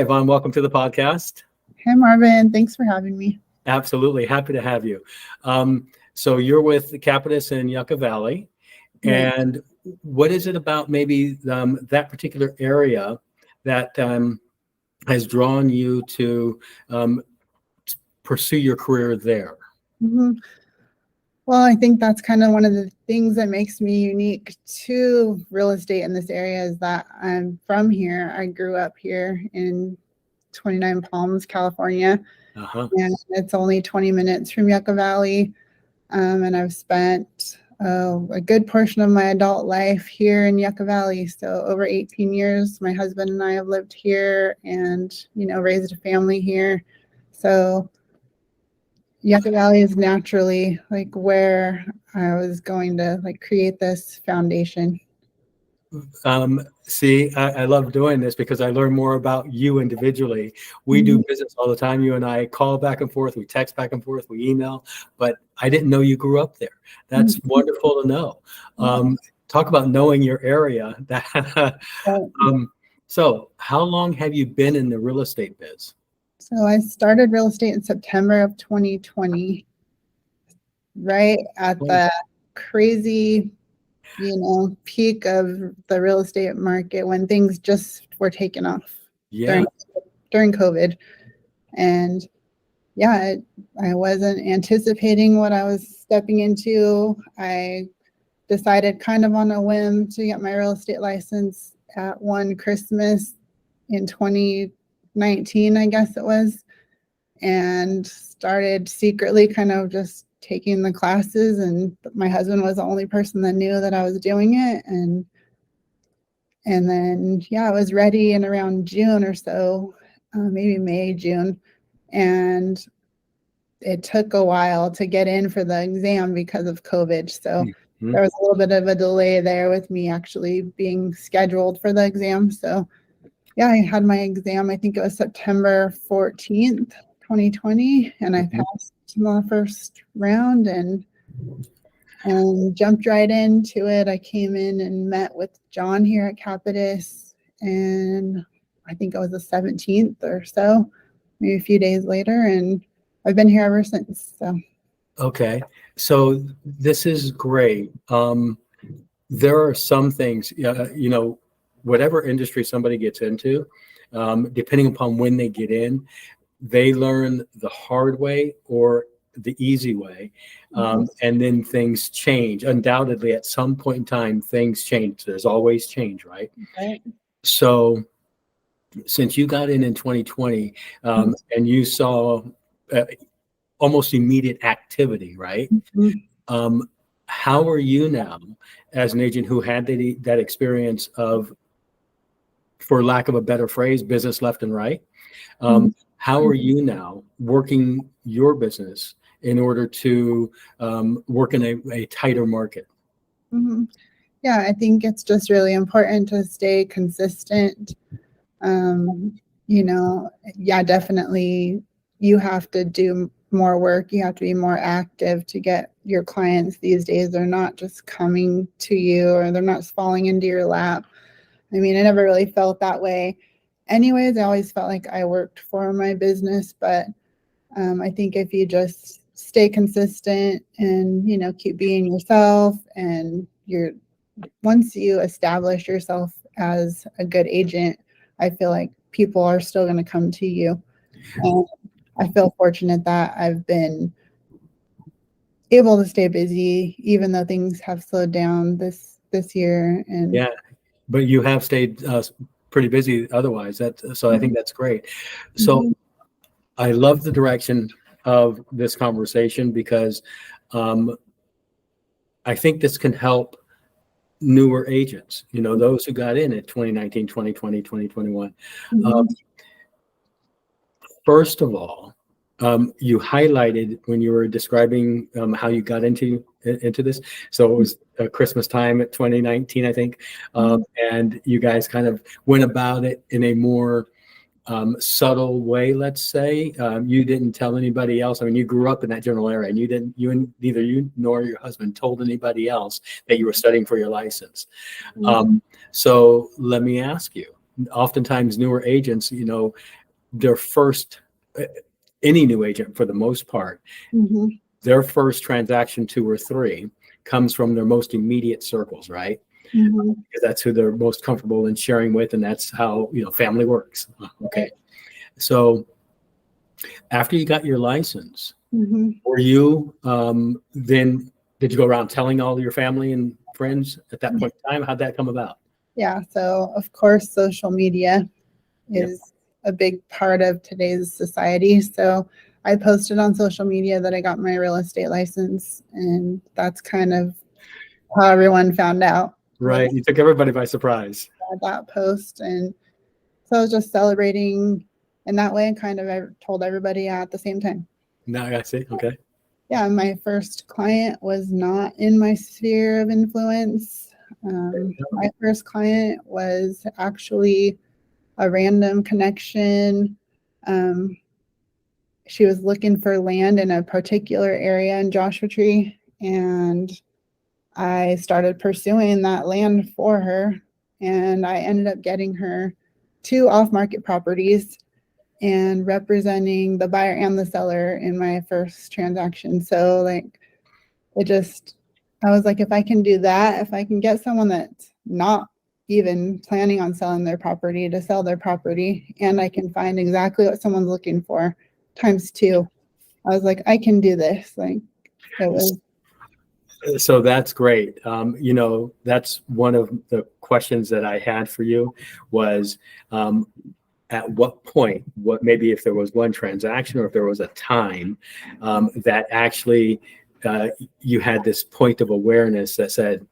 Yvonne. Welcome to the podcast. Hey, Marvin. Thanks for having me. Absolutely. Happy to have you. So you're with Capitus in Yucca Valley. Right. And what is it about maybe that particular area that has drawn you to pursue your career there? Mm-hmm. Well, I think that's kind of one of the things that makes me unique to real estate in this area is that I'm from here. I grew up here in 29 Palms, California, and it's only 20 minutes from Yucca Valley. And I've spent a good portion of my adult life here in Yucca Valley. So over 18 years, my husband and I have lived here and, raised a family here. So Yucca Valley is naturally like where I was going to create this foundation. See, I love doing this because I learn more about you individually. We do business all the time. You and I call back and forth, we text back and forth, we email, but I didn't know you grew up there. That's wonderful to know. Talk about knowing your area. So how long have you been in the real estate biz? So I started real estate in September of 2020, right at the crazy peak of the real estate market when things just were taking off during COVID. And I wasn't anticipating what I was stepping into. I decided kind of on a whim to get my real estate license at one Christmas in 2019, I guess it was, and started secretly kind of just taking the classes, and my husband was the only person that knew that I was doing it. And then, I was ready in around June or so, maybe May, June. And it took a while to get in for the exam because of COVID. So there was a little bit of a delay there with me actually being scheduled for the exam. So I had my exam, I think it was September 14th, 2020, and I passed the first round and jumped right into it. I came in and met with John here at Capitus, and I think it was the 17th or so, maybe a few days later, and I've been here ever since. Okay, so this is great. There are some things, whatever industry somebody gets into, depending upon when they get in, they learn the hard way or the easy way. And then things change. Undoubtedly, at some point in time, things change. There's always change, right? Right. So since you got in 2020 and you saw almost immediate activity, right? How are you now as an agent who had that experience of, for lack of a better phrase, business left and right? How are you now working your business in order to work in a tighter market? Yeah, I think it's just really important to stay consistent. Definitely you have to do more work. You have to be more active to get your clients these days. They're not just coming to you or they're not falling into your lap. I mean, I never really felt that way. Anyways, I always felt like I worked for my business, but I think if you just stay consistent and, keep being yourself, and once you establish yourself as a good agent, I feel like people are still going to come to you. And I feel fortunate that I've been able to stay busy, even though things have slowed down this year. And but you have stayed pretty busy otherwise. So I think that's great. So I love the direction of this conversation because I think this can help newer agents, those who got in at 2019, 2020, 2021. First of all, you highlighted when you were describing how you got into this. So it was Christmas time at 2019, I think. And you guys kind of went about it in a more subtle way, let's say. You didn't tell anybody else. I mean, you grew up in that general area, and neither you nor your husband told anybody else that you were studying for your license. So let me ask you, oftentimes newer agents, their first, any new agent for the most part, their first transaction 2 or 3 comes from their most immediate circles, right? Because that's who they're most comfortable in sharing with, and that's how family works. Okay, so after you got your license, were you then did you go around telling all your family and friends at that point in time? How'd that come about? Yeah, so of course social media is a big part of today's society. So I posted on social media that I got my real estate license, and that's kind of how everyone found out. Right, you took everybody by surprise. That post, and so I was just celebrating in that way, and kind of I told everybody at the same time. Now I see. Okay. Yeah, my first client was not in my sphere of influence. My first client was actually a random connection. She was looking for land in a particular area in Joshua Tree, and I started pursuing that land for her, and I ended up getting her 2 off-market properties and representing the buyer and the seller in my first transaction. So like I was like, if I can do that, if I can get someone that's not even planning on selling their property to sell their property, and I can find exactly what someone's looking for times 2, I was like, I can do this. Like it was. So that's great. That's one of the questions that I had for you was, at what point, maybe if there was one transaction or if there was a time that actually you had this point of awareness that said,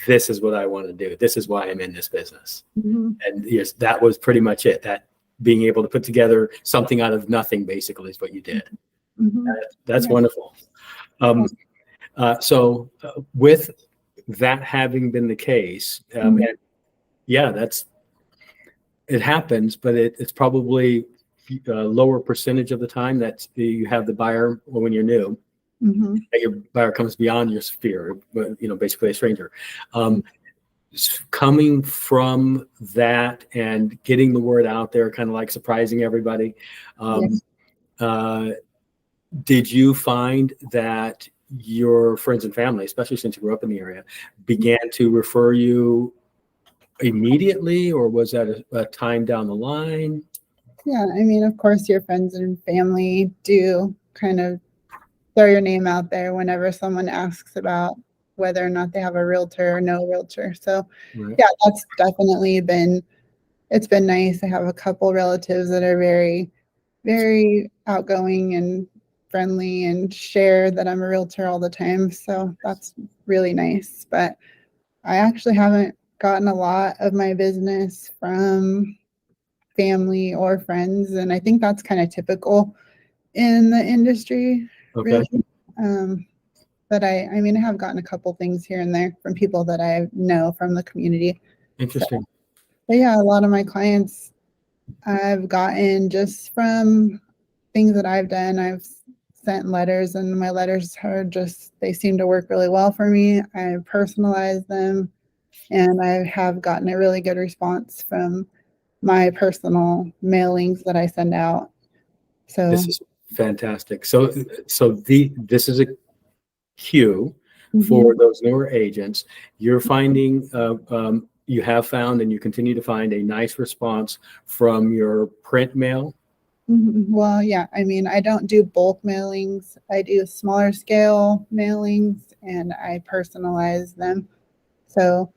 this is what I want to do. This is why I'm in this business. And yes, that was pretty much it. That being able to put together something out of nothing basically is what you did. That's wonderful. So with that having been the case, and it happens, but it's probably a lower percentage of the time that you have the buyer when you're new, that your buyer comes beyond your sphere, but basically a stranger. Coming from that and getting the word out there, kind of like surprising everybody. Did you find that your friends and family, especially since you grew up in the area, began to refer you immediately, or was that a time down the line? Yeah, I mean, of course, your friends and family do kind of throw your name out there whenever someone asks about whether or not they have a realtor or no realtor. So yeah, that's definitely it's been nice. I have a couple relatives that are very, very outgoing and friendly and share that I'm a realtor all the time. So that's really nice. But I actually haven't gotten a lot of my business from family or friends, and I think that's kind of typical in the industry. Really. But I mean, I have gotten a couple things here and there from people that I know from the community. Interesting. But yeah, a lot of my clients I've gotten just from things that I've done. I've sent letters, and my letters they seem to work really well for me. I personalize them, and I have gotten a really good response from my personal mailings that I send out. So this is fantastic. So this is a cue for those newer agents. You're finding, you have found, and you continue to find a nice response from your print mail. Well, yeah, I mean, I don't do bulk mailings. I do smaller scale mailings, and I personalize them. So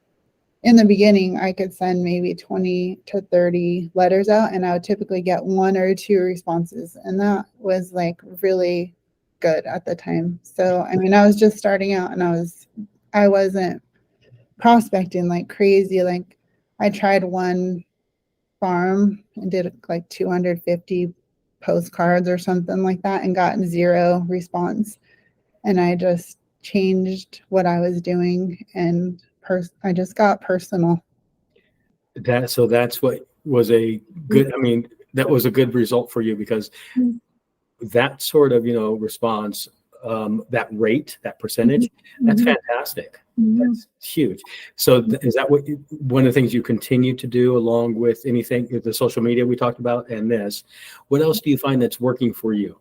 in the beginning, I could send maybe 20 to 30 letters out, and I would typically get 1 or 2 responses. And that was like really good at the time. So, I mean, I was just starting out, and I wasn't prospecting like crazy. Like I tried one farm and did like 250 postcards or something like that and got 0 response. And I just changed what I was doing, and I just got personal. So that's what was a good, I mean, that was a good result for you, because that sort of, response, that rate, that percentage, that's fantastic. That's huge. So is that one of the things you continue to do along with anything, the social media we talked about and this? What else do you find that's working for you?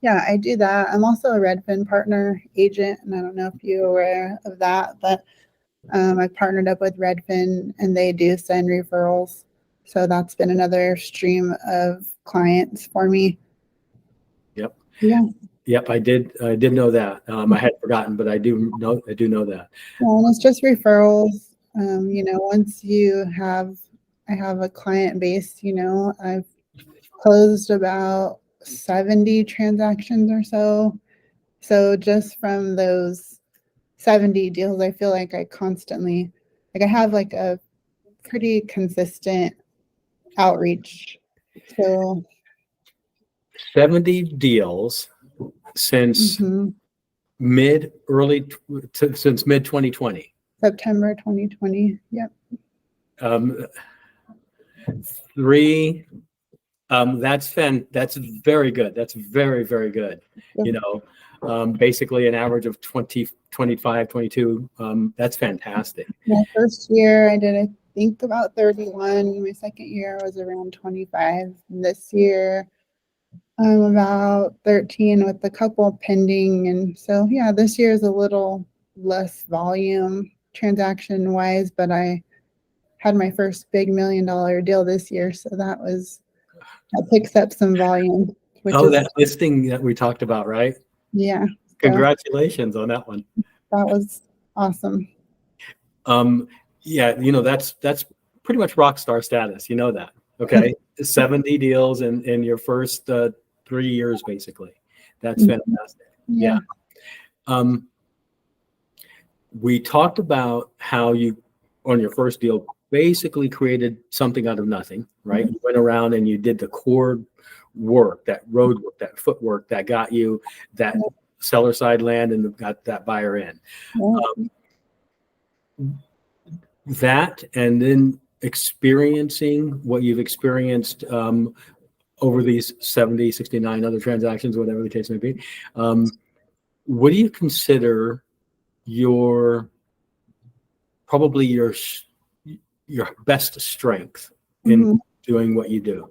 Yeah, I do that. I'm also a Redfin partner agent, and I don't know if you're aware of that, but I've partnered up with Redfin, and they do send referrals. So that's been another stream of clients for me. Yep. Yeah. Yep. I did know that. I had forgotten, but I do know that. Well, and it's just referrals. Once I have a client base, I've closed about 70 transactions or so. So just from those 70 deals, I feel like I have like a pretty consistent outreach. So 70 deals since mhm, since mid 2020. September 2020. Yep. Um, three. That's very good. That's very, very good. Yep. Basically an average of 20, 25, 22. That's fantastic. My first year, I did, I think, about 31. My second year was around 25. This year, I'm about 13 with a couple pending. And so, yeah, this year is a little less volume transaction wise, but I had my first big $1 million deal this year. So that picks up some volume, which is, That listing that we talked about, right? yeah. So Congratulations on that one. that was awesome. Yeah, that's pretty much rock star status. You know that. Okay. 70 deals in your first 3 years, basically. That's fantastic. Yeah. We talked about how you, on your first deal, basically created something out of nothing, right? You went around and you did the core work, that road work, that footwork that got you that seller side land and got that buyer in. That and then experiencing what you've experienced over these 70, 69 other transactions, whatever the case may be. What do you consider probably your best strength in doing what you do?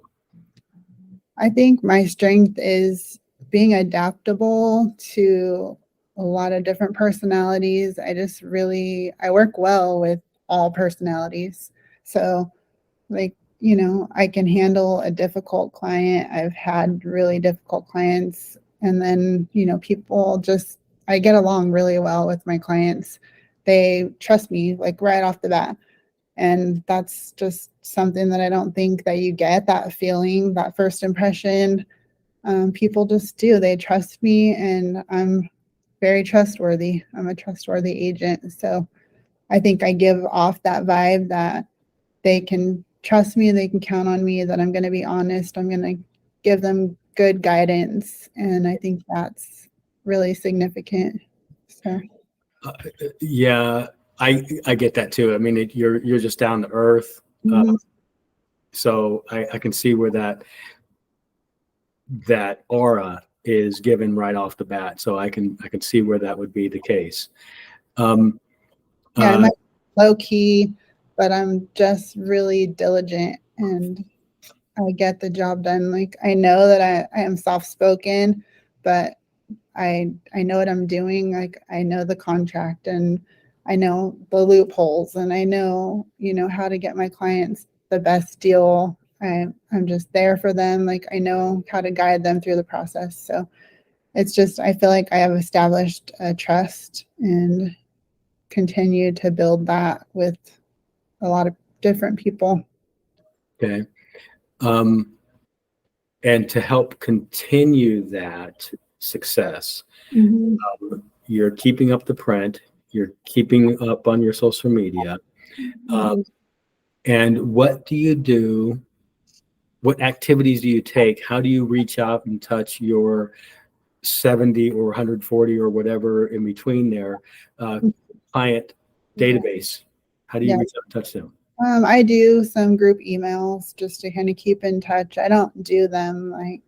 I think my strength is being adaptable to a lot of different personalities. I work well with all personalities. So, like, I can handle a difficult client. I've had really difficult clients. And then, I get along really well with my clients. They trust me, like, right off the bat. And that's just something that I don't think that you get, that feeling, that first impression. People just do. They trust me, and I'm very trustworthy. I'm a trustworthy agent. So I think I give off that vibe that they can trust me, they can count on me, that I'm going to be honest. I'm going to give them good guidance. And I think that's really significant. So, yeah, I get that too. I mean, you're just down to earth. So I can see where that aura is given right off the bat. So I can see where that would be the case. I'm low key, but I'm just really diligent and I get the job done. Like, I know that I am soft spoken, but I know what I'm doing. Like, I know the contract and I know the loopholes and I know, how to get my clients the best deal. I'm just there for them. Like, I know how to guide them through the process. So it's just, I feel like I have established a trust and continue to build that with a lot of different people. Okay. And to help continue that success, you're keeping up the print, you're keeping up on your social media. And what do you do? What activities do you take? How do you reach out and touch your 70 or 140 or whatever in between there client database? How do you reach out and touch them? I do some group emails just to kind of keep in touch. I don't do them like,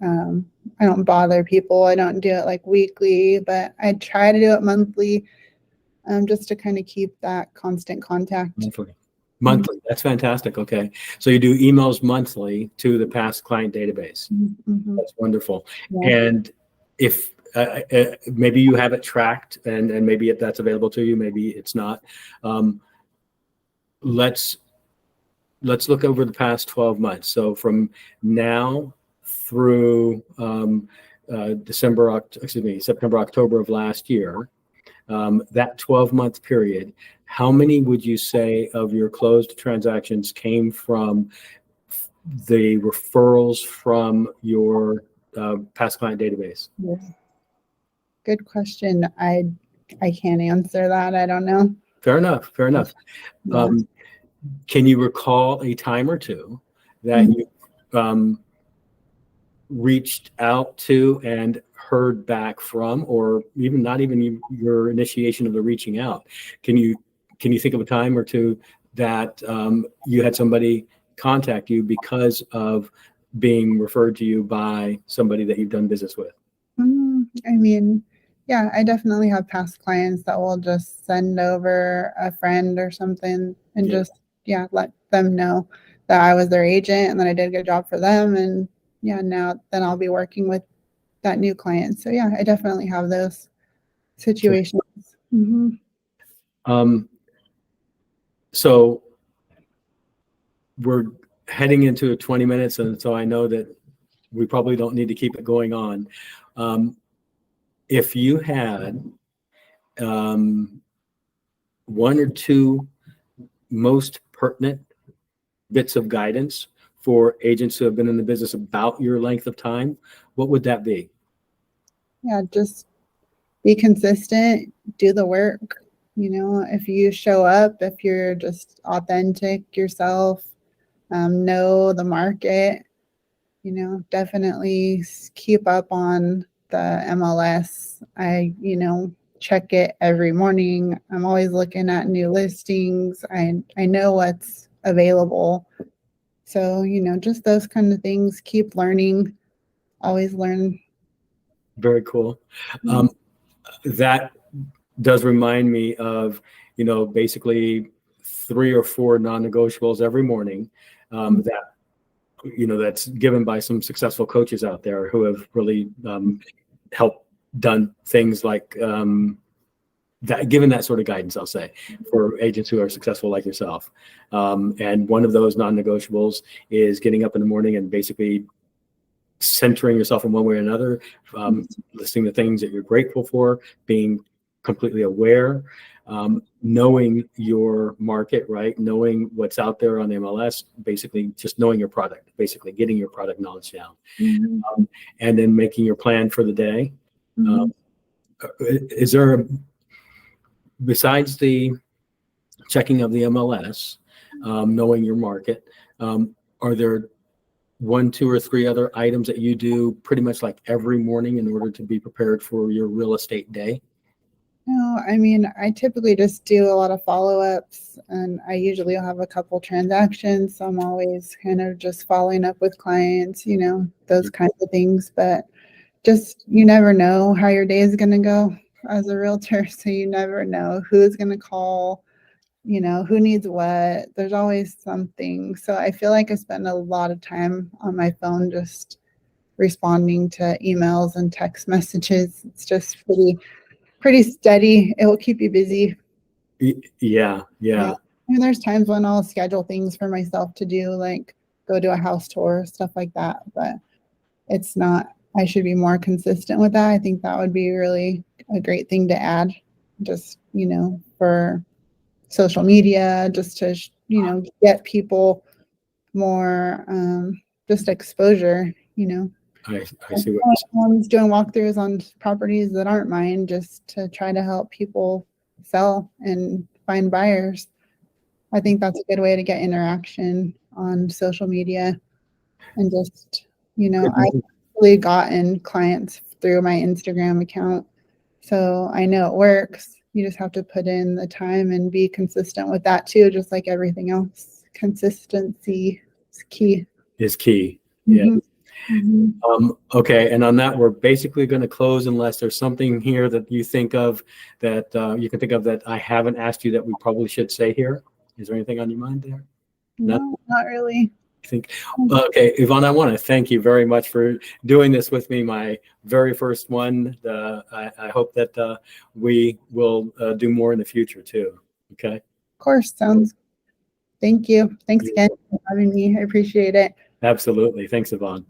I don't bother people. I don't do it like weekly, but I try to do it monthly. just to kind of keep that constant contact. Monthly. That's fantastic. Okay. So you do emails monthly to the past client database. Mm-hmm. That's wonderful. Yeah. And if maybe you have it tracked and maybe if that's available to you, maybe it's not. Let's look over the past 12 months. So from now through September, October of last year, that 12-month period, how many would you say of your closed transactions came from the referrals from your past client database? Yeah. Good question. I can't answer that. I don't know. Fair enough. Yeah. Can you recall a time or two that you reached out to and heard back from, or even not even your initiation of the reaching out? Can you think of a time or two that you had somebody contact you because of being referred to you by somebody that you've done business with? I mean, yeah, I definitely have past clients that will just send over a friend or something and just let them know that I was their agent and that I did a good job for them. And then I'll be working with that new client. So yeah, I definitely have those situations. Mm-hmm. So we're heading into 20 minutes, and so I know that we probably don't need to keep it going on. If you had one or two most pertinent bits of guidance for agents who have been in the business about your length of time, what would that be? Yeah, just be consistent, do the work. If you show up, if you're just authentic yourself, know the market, definitely keep up on the MLS. I check it every morning. I'm always looking at new listings. I know what's available. So, just those kind of things. Keep learning, always learn. Very cool. That does remind me of, basically 3 or 4 non-negotiables every morning that, that's given by some successful coaches out there who have really helped done things like that, given that sort of guidance, I'll say, for agents who are successful like yourself. And one of those non-negotiables is getting up in the morning and basically centering yourself in one way or another, listing the things that you're grateful for, being completely aware, knowing your market, right? Knowing what's out there on the MLS, basically just knowing your product, basically getting your product knowledge down, and then making your plan for the day. Is there, besides the checking of the MLS, knowing your market, are there 1, 2, or 3 other items that you do pretty much like every morning in order to be prepared for your real estate day? No, I mean, I typically just do a lot of follow-ups, and I usually have a couple transactions. So I'm always kind of just following up with clients, those kinds of things. But just, you never know how your day is going to go as a realtor. So you never know who's going to call, who needs what. There's always something. So I feel like I spend a lot of time on my phone just responding to emails and text messages. It's just pretty steady. It will keep you busy. Yeah. I mean, there's times when I'll schedule things for myself to do, like go to a house tour, stuff like that. But it's not, I should be more consistent with that. I think that would be really a great thing to add, just, for social media, just to, get people more just exposure, I see what I'm doing walkthroughs on properties that aren't mine, just to try to help people sell and find buyers. I think that's a good way to get interaction on social media. And just, I've really gotten clients through my Instagram account. So I know it works. You just have to put in the time and be consistent with that too, just like everything else. Consistency is key. Yeah. Okay, and on that, we're basically going to close unless there's something here that you think of that you can think of that I haven't asked you that we probably should say here. Is there anything on your mind there? No, not really. I think. Okay, Yvonne, I want to thank you very much for doing this with me, my very first one. I hope that we will do more in the future too. Okay. Of course, sounds. Thank you. Thanks again for having me. I appreciate it. Absolutely. Thanks, Yvonne.